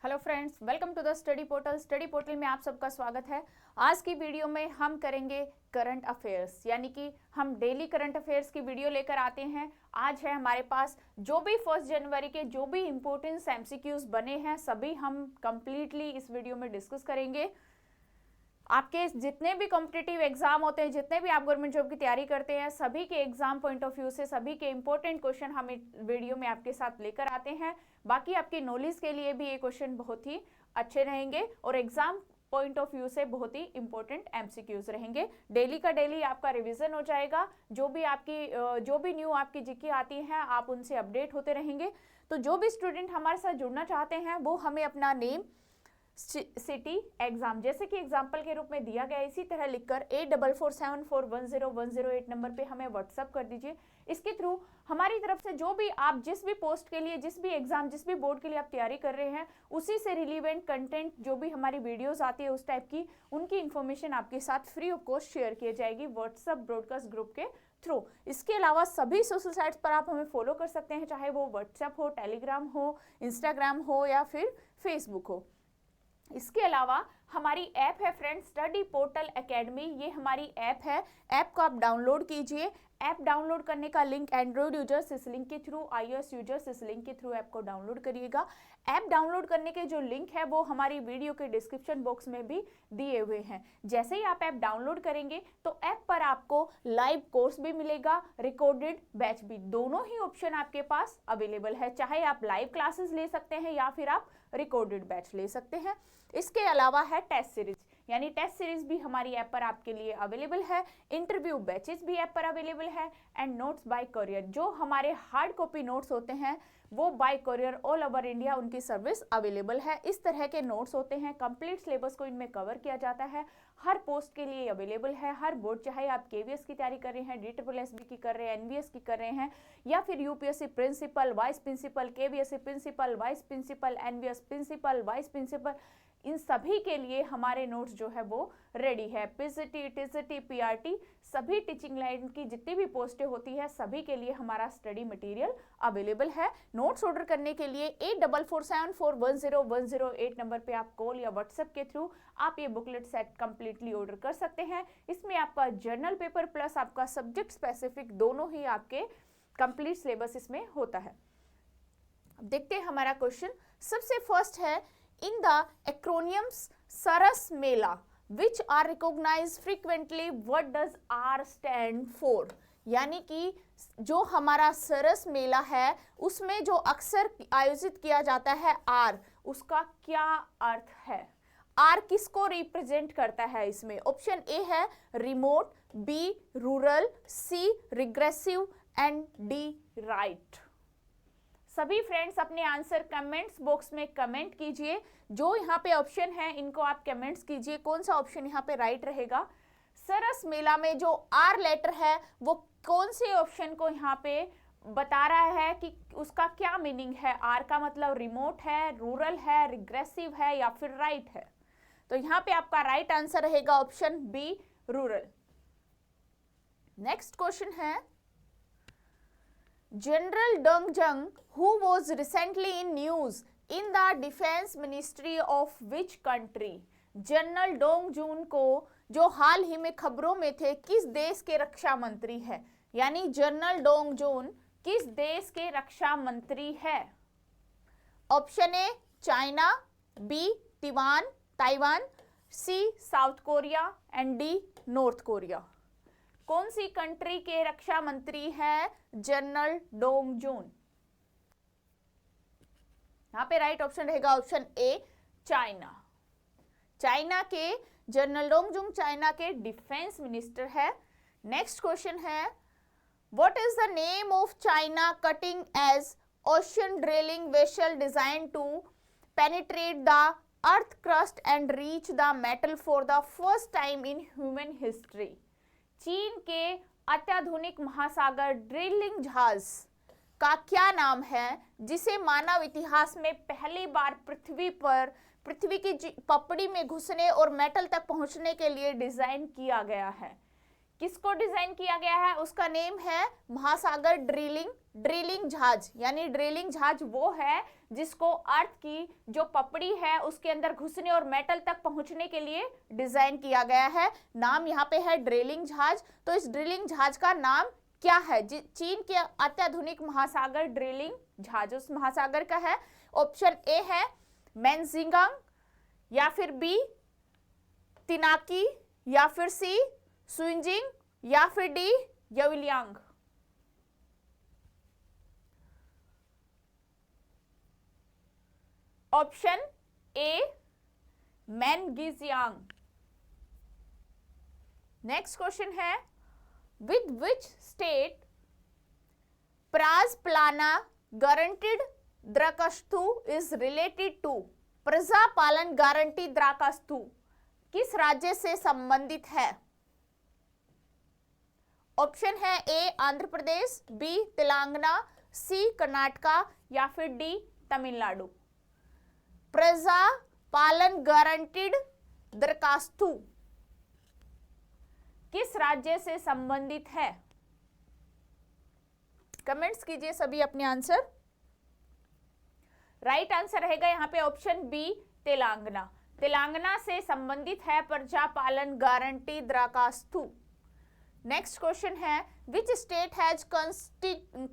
Hello friends, welcome to the study portal. Study portal में आप सबका स्वागत है। आज की वीडियो में हम करेंगे करंट अफेयर्स, यानी कि हम डेली करंट अफेयर्स की वीडियो लेकर आते हैं। आज है हमारे पास जो भी 1 जनवरी के जो भी इंपॉर्टेंट एमसीक्यूज बने हैं सभी हम कंप्लीटली इस वीडियो में डिस्कस करेंगे। आपके जितने भी कॉम्पिटिटिव एग्जाम होते हैं, जितने भी आप गवर्नमेंट जॉब की तैयारी करते हैं, सभी के एग्जाम पॉइंट ऑफ व्यू से सभी के इंपॉर्टेंट क्वेश्चन हम वीडियो में आपके साथ लेकर आते हैं। बाकी आपकी नॉलेज के लिए भी ये क्वेश्चन बहुत ही अच्छे रहेंगे और एग्जाम पॉइंट ऑफ व्यू से बहुत ही इंपॉर्टेंट एमसीक्यूज रहेंगे। डेली का डेली आपका रिवीजन हो जाएगा। जो भी न्यू आपकी जीके आती है आप उनसे अपडेट होते रहेंगे। तो जो भी स्टूडेंट हमारे साथ जुड़ना चाहते हैं वो हमें अपना नेम, सिटी, एग्जाम जैसे कि एग्जाम्पल के रूप में दिया गया इसी तरह लिखकर 8447410108 नंबर पे हमें व्हाट्सअप कर दीजिए। इसके थ्रू हमारी तरफ से जो भी आप जिस भी पोस्ट के लिए, जिस भी एग्जाम, जिस भी बोर्ड के लिए आप तैयारी कर रहे हैं, उसी से रिलीवेंट कंटेंट जो भी हमारी वीडियोस आती है उस टाइप की, उनकी इंफॉर्मेशन आपके साथ फ्री ऑफ कॉस्ट शेयर की जाएगी व्हाट्सएप ब्रॉडकास्ट ग्रुप के थ्रू। इसके अलावा सभी सोशल साइट्स पर आप हमें फॉलो कर सकते हैं, चाहे वो व्हाट्सएप हो, टेलीग्राम हो, इंस्टाग्राम हो या फिर फेसबुक हो। इसके अलावा हमारी ऐप है फ्रेंड्स, स्टडी पोर्टल एकेडमी। ये हमारी ऐप है। ऐप को आप डाउनलोड कीजिए। ऐप डाउनलोड करने का लिंक एंड्रॉइड यूजर्स इस लिंक के थ्रू, iOS यूजर्स इस लिंक के थ्रू ऐप को डाउनलोड करिएगा। ऐप डाउनलोड करने के जो लिंक है वो हमारी वीडियो के डिस्क्रिप्शन बॉक्स में भी दिए हुए हैं। जैसे ही आप ऐप डाउनलोड करेंगे तो ऐप पर आपको लाइव कोर्स भी मिलेगा, रिकॉर्डेड बैच भी, दोनों ही ऑप्शन आपके पास अवेलेबल है। चाहे आप लाइव क्लासेस ले सकते हैं या फिर आप रिकॉर्डेड बैच ले सकते हैं। इसके अलावा है टेस्ट सीरीज, यानी टेस्ट सीरीज भी हमारी ऐप पर आपके लिए अवेलेबल है। इंटरव्यू बैचेस भी ऐप पर अवेलेबल है एंड नोट्स बाय कोरियर, जो हमारे हार्ड कॉपी नोट्स होते हैं वो bye courier all over India उनकी सर्विस अवेलेबल है। इस तरह के नोट्स होते हैं, कंप्लीट सिलेबस को इनमें कवर किया जाता है। हर पोस्ट के लिए अवेलेबल है, हर बोर्ड, चाहे आप केवीएस की तैयारी कर रहे हैं, DSSB की कर रहे हैं, एनवीएस की कर रहे हैं या फिर UPSC principal, vice principal, KVSC principal, vice principal, NVS principal, vice principal, इन सभी के लिए हमारे नोट्स जो है वो रेडी है। पीसीटी, टीसीटी, पीआरटी, सभी टीचिंग लाइन की जितनी भी पोस्टें होती है सभी के लिए हमारा स्टडी मटेरियल अवेलेबल है। नोट्स ऑर्डर करने के लिए 8447410108 नंबर पे आप कॉल या व्हाट्सएप के थ्रू आप ये बुकलेट सेट कंप्लीटली ऑर्डर कर सकते हैं। इसमें आपका जर्नल पेपर प्लस आपका सब्जेक्ट स्पेसिफिक दोनों ही आपके कंप्लीट सिलेबस इसमें होता है। देखते हैं हमारा क्वेश्चन। सबसे फर्स्ट है, in the acronyms Saras Mela which are recognized frequently, what does R stand for? यानी कि जो हमारा सरस मेला है उसमें जो अक्सर आयोजित किया जाता है R, उसका क्या अर्थ है? R किसको रिप्रेजेंट करता है इसमें? ऑप्शन ए है remote, B rural, C regressive and D right. सभी फ्रेंड्स अपने आंसर कमेंट्स बॉक्स में कमेंट कीजिए। जो यहाँ पे ऑप्शन है इनको आप कमेंट्स कीजिए, कौन सा ऑप्शन यहाँ पे राइट रहेगा। सरस मेला में जो आर लेटर है वो कौन से ऑप्शन को यहाँ पे बता रहा है कि उसका क्या मीनिंग है? आर का मतलब रिमोट है, रूरल है, रिग्रेसिव है या फिर राइट है? तो यहाँ पे आपका राइट आंसर रहेगा option B, rural. Next question है, General Deng Jung, who was recently in news in the defense ministry of which country? General Dong Jun को जो हाल ही में खबरों में थे, किस देश के रक्षा मंत्री है? यानी जनरल डोंग जून किस देश के रक्षा मंत्री है? Option A China, B Taiwan, C South Korea and D North Korea. कौन सी कंट्री के रक्षा मंत्री है जनरल डोंग जून? यहां पे राइट ऑप्शन रहेगा ऑप्शन ए चाइना। चाइना के जनरल डोंग जून चाइना के डिफेंस मिनिस्टर है। नेक्स्ट क्वेश्चन है, what is the name of China cutting edge ocean drilling vessel design to penetrate the earth crust and reach the metal for the first time in human history? चीन के अत्याधुनिक महासागर drilling जहाज का क्या नाम है जिसे मानव इतिहास में पहली बार पृथ्वी की पपड़ी में घुसने और मेटल तक पहुंचने के लिए डिजाइन किया गया है? किसको डिजाइन किया गया है, उसका नेम है महासागर ड्रिलिंग जहाज। यानी ड्रिलिंग जहाज वो है जिसको अर्थ की जो पपड़ी है उसके अंदर घुसने और मेटल तक पहुंचने के लिए डिजाइन किया गया है। नाम यहाँ पे है ड्रिलिंग जहाज। तो इस ड्रिलिंग जहाज का नाम क्या है? चीन के अत्याधुनिक महासागर ड्रिलिंग जहाज उस महासागर का है। ऑप्शन ए है मेनजिंगांग, या फिर बी तिनाकी, या फिर सी सुइंजिंग, या फिर डी यविलियांग। ऑप्शन ए मेनगिजियांग। Next question with, which state स्टेट प्राज प्लाना गारंटीड द्राकास्तु is related to? Praja Palana guarantee द्राकास्तु किस राज्य से संबंधित है? ऑप्शन है ए आंध्र प्रदेश, बी तेलंगाना, सी कर्नाटका, या फिर डी तमिलनाडु। प्रजा पालन गारंटीड दरखास्तु किस राज्य से संबंधित है? कमेंट्स कीजिए सभी अपने आंसर। राइट आंसर रहेगा यहाँ पे ऑप्शन बी तेलंगाना। तेलंगाना से संबंधित है प्रजा पालन गारंटी दरखास्तु। नेक्स्ट क्वेश्चन है, which state has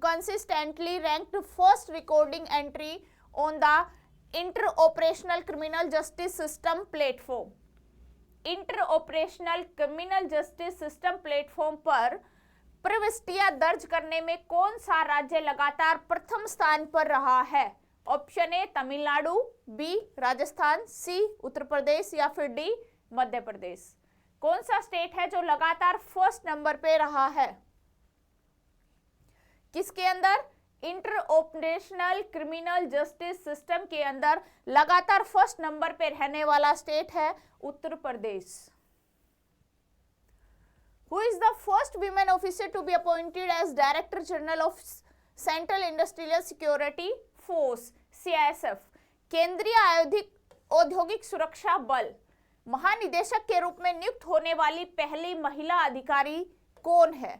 consistently ranked first recording entry on the inter operational criminal justice system platform? Inter operational criminal justice system platform पर प्रविष्टियां दर्ज करने में कौन सा राज्य लगातार प्रथम स्थान पर रहा है? Option A Tamil Nadu, B Rajasthan, C Uttar Pradesh, या फिर डी मध्य प्रदेश। कौन सा स्टेट है जो लगातार फर्स्ट नंबर पे रहा है? किसके अंदर? Inter operational criminal justice system के अंदर लगातार फर्स्ट नंबर पे रहने वाला स्टेट है Uttar Pradesh. Who is the first women officer to be appointed as Director General of Central Industrial Security Force (CISF)? केंद्रीय औद्योगिक सुरक्षा बल महानिदेशक के रूप में नियुक्त होने वाली पहली महिला अधिकारी कौन है?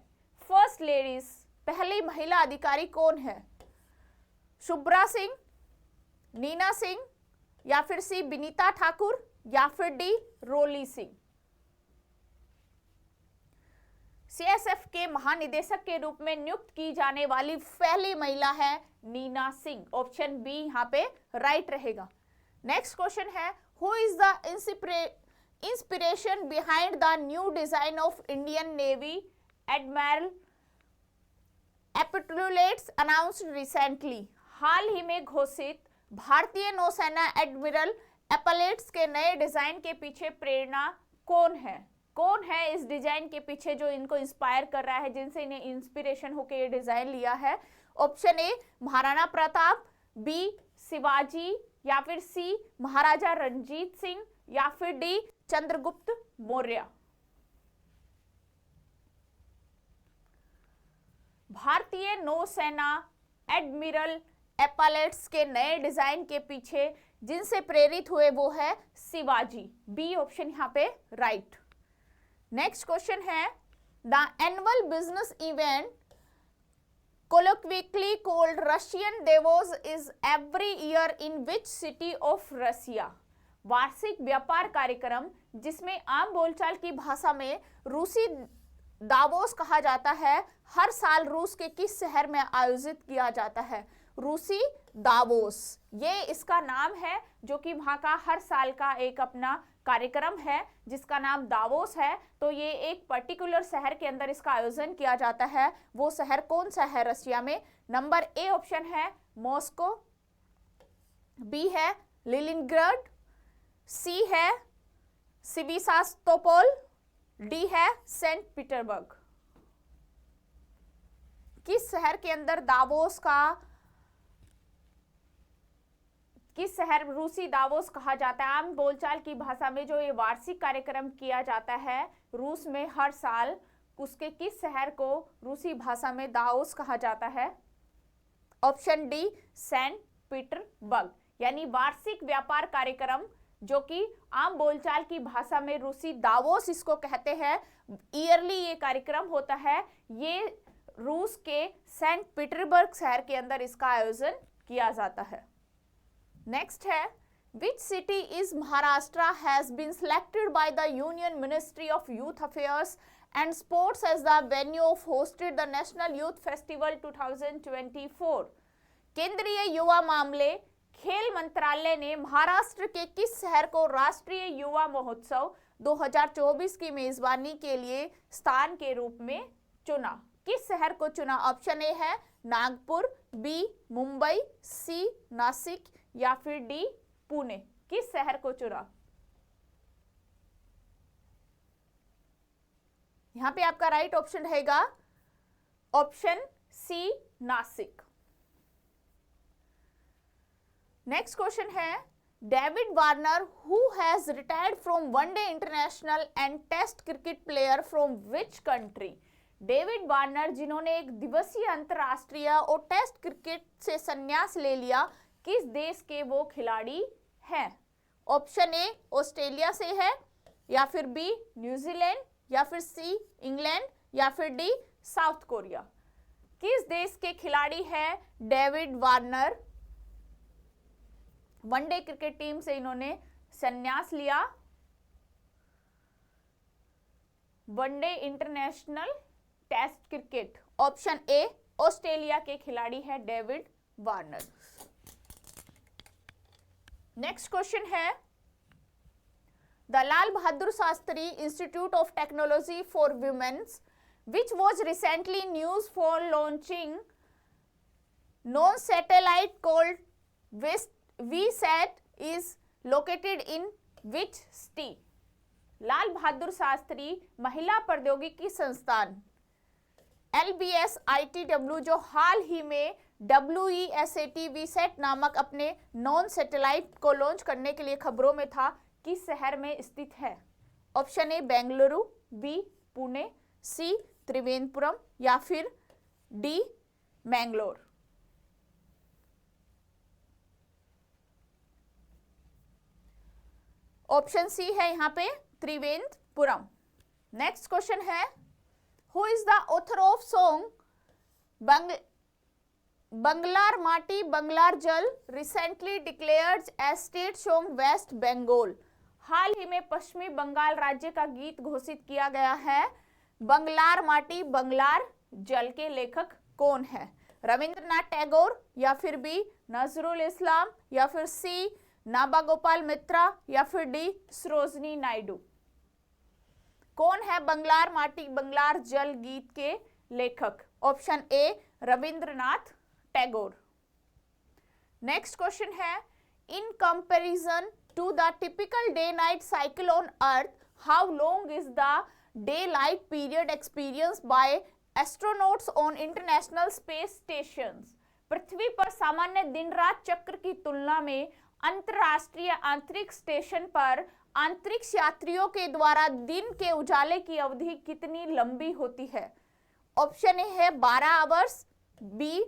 फर्स्ट लेडीज, पहली महिला अधिकारी कौन है? शुभ्रा सिंह, नीना सिंह, या फिर सी बिनीता ठाकुर, या फिर डी रोली सिंह। सीएसएफ के महानिदेशक के रूप में नियुक्त की जाने वाली पहली महिला है नीना सिंह। ऑप्शन बी यहाँ पे राइट रहेगा। नेक्स्ट क्वेश्चन है, who is the inspiration behind the new design of Indian Navy admiral epaulettes announced recently? हाल ही में घोषित भारतीय नौसेना एडमिरल एपलेट्स के नए डिजाइन के पीछे प्रेरणा कौन है? कौन है इस डिजाइन के पीछे जो इनको इंस्पायर कर रहा है, जिनसे इन्हें इंस्पिरेशन होकर ये डिजाइन लिया है? Option A Maharana Pratap, B Shivaji, या फिर सी महाराजा रणजीत सिंह, या फिर डी चंद्रगुप्त मौर्य। भारतीय नौसेना एडमिरल एपलेट्स के नए डिजाइन के पीछे जिनसे प्रेरित हुए वो है शिवाजी। बी ऑप्शन यहाँ पे राइट। नेक्स्ट क्वेश्चन है, the annual business event colloquially called Russian Davos is every year in which city of Russia? वार्षिक व्यापार कार्यक्रम जिसमें आम बोलचाल की भाषा में रूसी दावोस कहा जाता है, हर साल रूस के किस शहर में आयोजित किया जाता है? रूसी दावोस, ये इसका नाम है, जो कि वहां का हर साल का एक अपना कार्यक्रम है जिसका नाम दावोस है। तो ये एक पर्टिकुलर शहर के अंदर इसका आयोजन किया जाता है। वो शहर कौन सा है रशिया में? नंबर ए ऑप्शन है मॉस्को, बी है लेनिनग्राड, सी है सेवास्तोपोल, डी है सेंट पीटर्सबर्ग। किस शहर के अंदर दावोस का, किस शहर रूसी दावोस कहा जाता है? आम बोलचाल की भाषा में जो ये वार्षिक कार्यक्रम किया जाता है रूस में हर साल, उसके किस शहर को रूसी भाषा में दावोस कहा जाता है? Option D Saint Petersburg. यानी वार्षिक व्यापार कार्यक्रम जो कि आम बोलचाल की भाषा में रूसी दावोस इसको कहते हैं। ईयरली ये कार्यक्रम होता है, ये रूस के सेंट पीटर्सबर्ग शहर के अंदर इसका आयोजन किया जाता है। नेक्स्ट है, which city is Maharashtra has been selected by the Union Ministry of Youth Affairs and Sports as the venue of hosted the National Youth Festival 2024। केंद्रीय युवा मामले खेल मंत्रालय ने महाराष्ट्र के किस शहर को राष्ट्रीय युवा महोत्सव 2024 की मेजबानी के लिए स्थान के रूप में चुना? किस शहर को चुना? ऑप्शन ए है नागपुर, बी मुंबई, सी नासिक या फिर डी पुणे। किस शहर को चुना? यहां पे आपका राइट ऑप्शन रहेगा option C Nashik. Next question है, David Warner who has retired from one day international and test cricket player from which country? David Warner जिन्होंने एक दिवसीय अंतरराष्ट्रीय और टेस्ट क्रिकेट से संन्यास ले लिया, किस देश के वो खिलाड़ी हैं? ऑप्शन ए ऑस्ट्रेलिया से है, या फिर बी न्यूजीलैंड, या फिर सी इंग्लैंड, या फिर डी साउथ कोरिया। किस देश के खिलाड़ी हैं David Warner? One day cricket team से इन्होंने संन्यास लिया। One day international test cricket, option A Australia के खिलाड़ी है डेविड वार्नर। नेक्स्ट क्वेश्चन है, the Lal Bahadur Shastri institute of technology for women's which was recently news for launching non-satellite called VSAT is located in which city? लाल बहादुर शास्त्री महिला प्रौद्योगिकी संस्थान LBSITW जो हाल ही में WESAT VSAT नामक अपने नॉन सैटेलाइट को लॉन्च करने के लिए खबरों में था, किस शहर में स्थित है? Option A Bengaluru, B Pune, C Trivendrapuram, या फिर डी मैंगलोर। ऑप्शन सी है यहां पे त्रिवेंद्रपुरम। नेक्स्ट क्वेश्चन है, who is the author of song Banglar Mati Banglar Jal recently declared as state song West Bengal? हाल ही में पश्चिमी बंगाल राज्य का गीत घोषित किया गया है। बंगलार माटी बंगलार जल के लेखक कौन है? रविंद्रनाथ टैगोर, या फिर बी नजरुल इस्लाम, या फिर सी नाबा गोपाल मित्रा, या फिर डी सरोजनी नायडू। कौन है बंगलार माटी बंगलार जल गीत के लेखक? Option A Rabindranath Tagore. Next question है, in comparison to the typical day night cycle on Earth, how long is the daylight period experienced by astronauts on international space stations? पृथ्वी पर सामान्य दिन रात चक्र की तुलना में अंतरराष्ट्रीय अंतरिक्ष स्टेशन पर अंतरिक्ष यात्रियों के द्वारा दिन के उजाले की अवधि कितनी लंबी होती है? ऑप्शन ए है 12 hours, B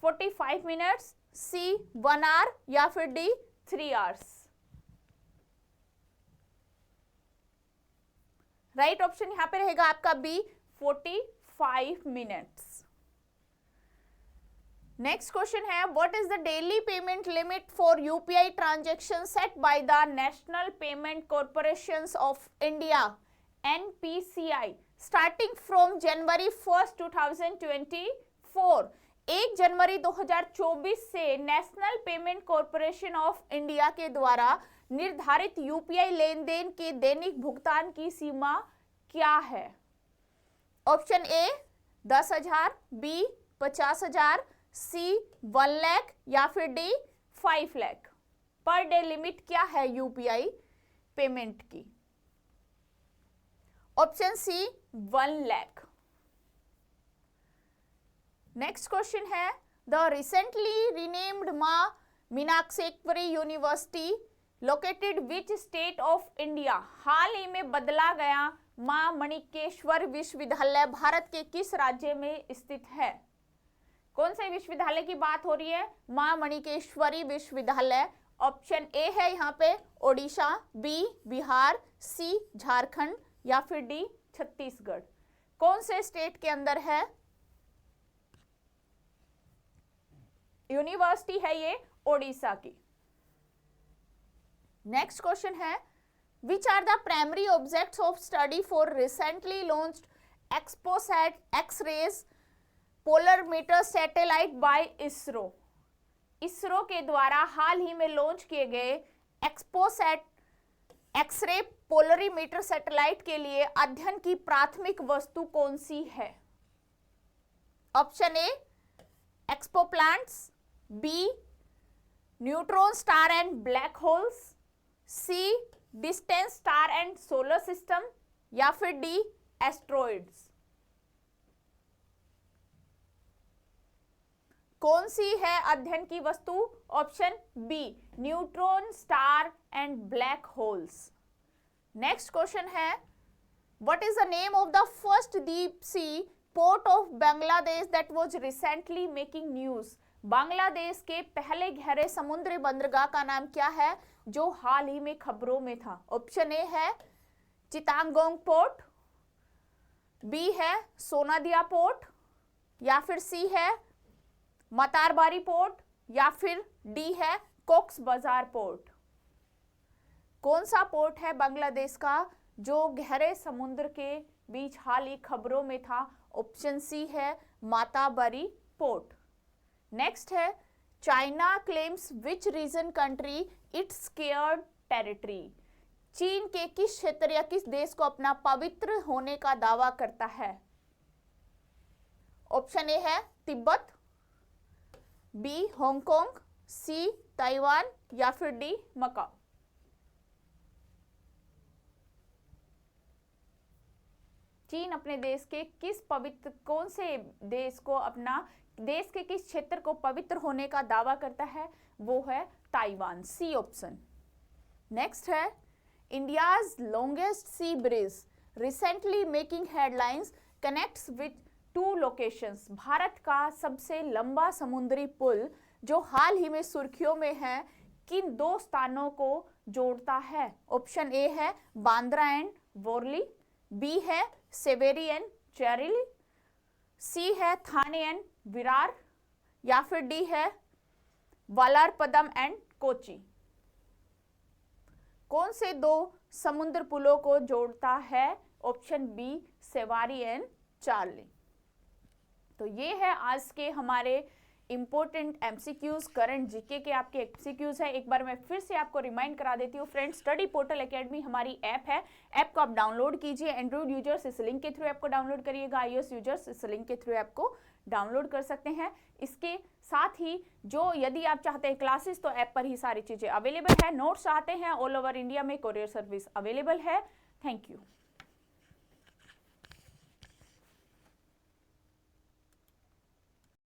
45 minutes, C 1 hour, या फिर डी 3 आवर्स। राइट ऑप्शन यहां पे रहेगा आपका बी 45 मिनट्स। नेक्स्ट क्वेश्चन है, what is the daily payment limit for UPI transaction set by the national payment corporation of India NPCI starting from January 1, 2024? 1 जनवरी 2024 से national payment corporation of India के द्वारा निर्धारित UPI लेन then के दैनिक भुगतान की सीमा क्या है? ऑप्शन ए 10,000, बी 50,000, सी 1 लाख, या फिर D 5 lakh. Per day limit क्या है यूपीआई पेमेंट की? Option C 1 lakh. Next question है, the recently renamed Maa Meenakshi university located which state of India? हाल ही में बदला गया मां मणिकेश्वर विश्वविद्यालय भारत के किस राज्य में स्थित है? कौन से विश्वविद्यालय की बात हो रही है? मां मणिकेश्वरी विश्वविद्यालय, ऑप्शन ए है यहाँ पे ओडिशा, बी बिहार, सी झारखंड या फिर डी छत्तीसगढ़। कौन से स्टेट के अंदर है? यूनिवर्सिटी है ये ओडिशा की। नेक्स्ट क्वेश्चन है, which are the primary objects of study for recently launched XPoSat X-rays polarimeter satellite by ISRO. ISRO के द्वारा हाल ही में लॉन्च किए गए एक्सपोसैट एक्सरे पोलरीमीटर सैटेलाइट के लिए अध्ययन की प्राथमिक वस्तु कौन सी है? Option A exoplanets, B neutron star and black holes, C distance star and solar system या फिर डी एस्ट्रॉइड्स। कौन सी है अध्ययन की वस्तु? Option B neutron star and black holes. Next question है, what is the name of the first deep sea port of Bangladesh that was recently making news. Bangladesh के पहले गहरे समुद्री बंदरगाह का नाम क्या है जो हाल ही में खबरों में था? ऑप्शन ए है चिटागोंग पोर्ट, बी है सोनादिया पोर्ट या फिर सी है मतारबारी पोर्ट या फिर डी है कॉक्स बाजार पोर्ट। कौन सा पोर्ट है बांग्लादेश का जो गहरे समुद्र के बीच हाल ही खबरों में था? ऑप्शन सी है माताबारी पोर्ट। नेक्स्ट है, China claims which region country it's scared territory. चीन के किस क्षेत्र या किस देश को अपना पवित्र होने का दावा करता है? ऑप्शन ए है तिब्बत, बी हांगकांग, सी ताइवान या फिर डी मकाओ। चीन अपने देश के किस पवित्र कौन से देश को अपना देश के किस क्षेत्र को पवित्र होने का दावा करता है? वो है ताइवान, सी ऑप्शन। नेक्स्ट है, India's longest sea bridge recently making headlines connects with two locations. भारत का सबसे लंबा समुद्री पुल जो हाल ही में सुर्खियों में है किन दो स्थानों को जोड़ता है? ऑप्शन ए है बांद्रा एंड वोरली, बी है सेवेरी एंड चेरिली, सी है थाने एंड विरार या फिर डी है वालारपदम एंड कोची। कौन से दो समुद्र पुलों को जोड़ता है? Option B Sewri and Chirle. तो ये है आज के हमारे इंपॉर्टेंट एमसीक्यूज, करंट जीके के आपके एमसीक्यूज है। एक बार मैं फिर से आपको रिमाइंड करा देती हूँ फ्रेंड्स, स्टडी पोर्टल एकेडमी हमारी ऐप है। ऐप को आप डाउनलोड कीजिए। एंड्रॉइड यूजर्स इस लिंक के थ्रू ऐप को डाउनलोड करिएगा, iOS यूजर्स इस लिंक के थ्रू ऐप को डाउनलोड कर सकते हैं। इसके साथ ही जो यदि आप चाहते हैं क्लासेस, तो ऐप पर ही सारी चीजें अवेलेबल है। नोट्स चाहते हैं ऑल ओवर इंडिया में, कोरियर सर्विस अवेलेबल है। Thank you.